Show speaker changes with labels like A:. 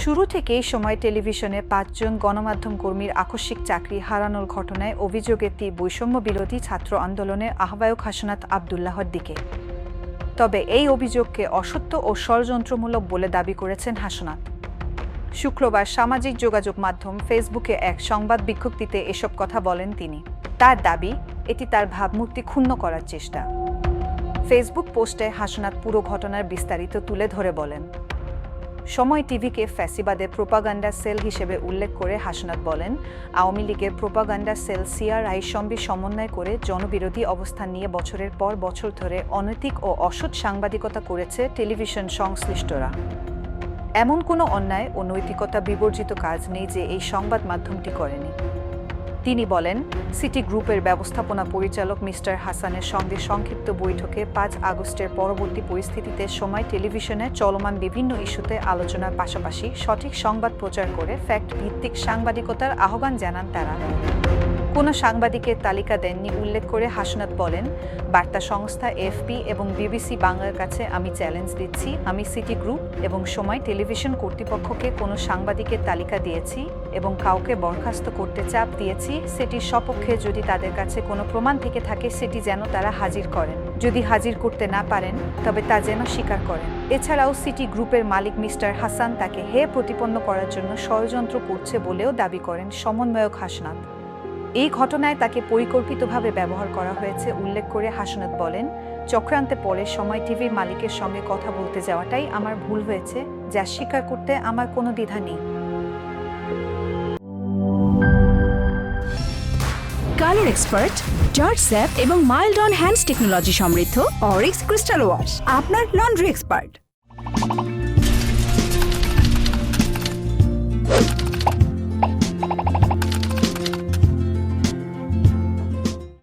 A: শুরু থেকেই সময় টেলিভিশনে ৫ জন গণমাধ্যম কর্মীর আকস্মিক চাকরি হারানোর ঘটনায় অভিযোগ একটি বৈষম্য বিরোধী ছাত্র আন্দোলনের আহ্বায়ক হাসনাত আবদুল্লাহর দিকে। তবে এই অভিযোগকে অসত্য ও ষড়যন্ত্রমূলক বলে দাবি করেছেন হাসনাত। শুক্রবার সামাজিক যোগাযোগ মাধ্যম ফেসবুকে এক সংবাদ বিজ্ঞপ্তিতে এসব কথা বলেন তিনি। তার দাবি, এটি তার ভাবমূর্তি ক্ষুণ্ণ করার চেষ্টা। ফেসবুক পোস্টে হাসনাত পুরো ঘটনার বিস্তারিত তুলে ধরে বলেন। সময় টিভিকে ফ্যাসিবাদের প্রোপাগান্ডা সেল হিসেবে উল্লেখ করে হাসনাত বলেন, আওয়ামী লীগের প্রোপাগান্ডা সেল সিআরআইর সঙ্গে সমন্বয় করে জনবিরোধী অবস্থান নিয়ে বছরের পর বছর ধরে অনৈতিক ও অসৎ সাংবাদিকতা করেছে টেলিভিশন সংশ্লিষ্টরা। এমন কোনো অন্যায় ও নৈতিকতা বিবর্জিত কাজ নেই যে এই সংবাদ মাধ্যমটি করেনি। তিনি বলেন, সিটি গ্রুপের ব্যবস্থাপনা পরিচালক মিস্টার হাসানের সঙ্গে সংক্ষিপ্ত বৈঠকে ৫ আগস্টের পরবর্তী পরিস্থিতিতে সময় টেলিভিশনে চলমান বিভিন্ন ইস্যুতে আলোচনার পাশাপাশি সঠিক সংবাদ প্রচার করে ফ্যাক্ট ভিত্তিক সাংবাদিকতার আহ্বান জানান তারা। কোনো সাংবাদিকের তালিকা দেননি উল্লেখ করে হাসনাত বলেন, বার্তা সংস্থা এফপি এবং বিবিসি বাংলার কাছে আমি চ্যালেঞ্জ দিচ্ছি, আমি সিটি গ্রুপ এবং সময় টেলিভিশন কর্তৃপক্ষকে কোনো সাংবাদিকের তালিকা দিয়েছি এবং কাউকে বরখাস্ত করতে চাপ দিয়েছি। সেটির সপক্ষে যদি তাদের কাছে কোনো প্রমাণ থেকে থাকে সেটি যেন তারা হাজির করেন। যদি হাজির করতে না পারেন তবে তা যেন স্বীকার করেন। এছাড়াও সিটি গ্রুপের মালিক মিস্টার হাসান তাকে হেয় প্রতিপন্ন করার জন্য ষড়যন্ত্র করছে বলেও দাবি করেন সমন্বয়ক হাসনাত। এই ঘটনায় তাকে পরিকল্পিতভাবে ব্যবহার করা হয়েছে উল্লেখ করে হাসনাত বলেন, চক্রান্তে পরে সময় টিভির মালিকের সঙ্গে কথা বলতে যাওয়াটাই আমার ভুল হয়েছে, যা স্বীকার করতে আমার কোনো দ্বিধা নেই।
B: কালার এক্সপার্ট, জর্জ স্যাপ এবং মাইল্ড অন হ্যান্ডস টেকনোলজি সমৃদ্ধ অরিক্স ক্রিস্টাল ওয়াশ আপনার লন্ড্রি এক্সপার্ট।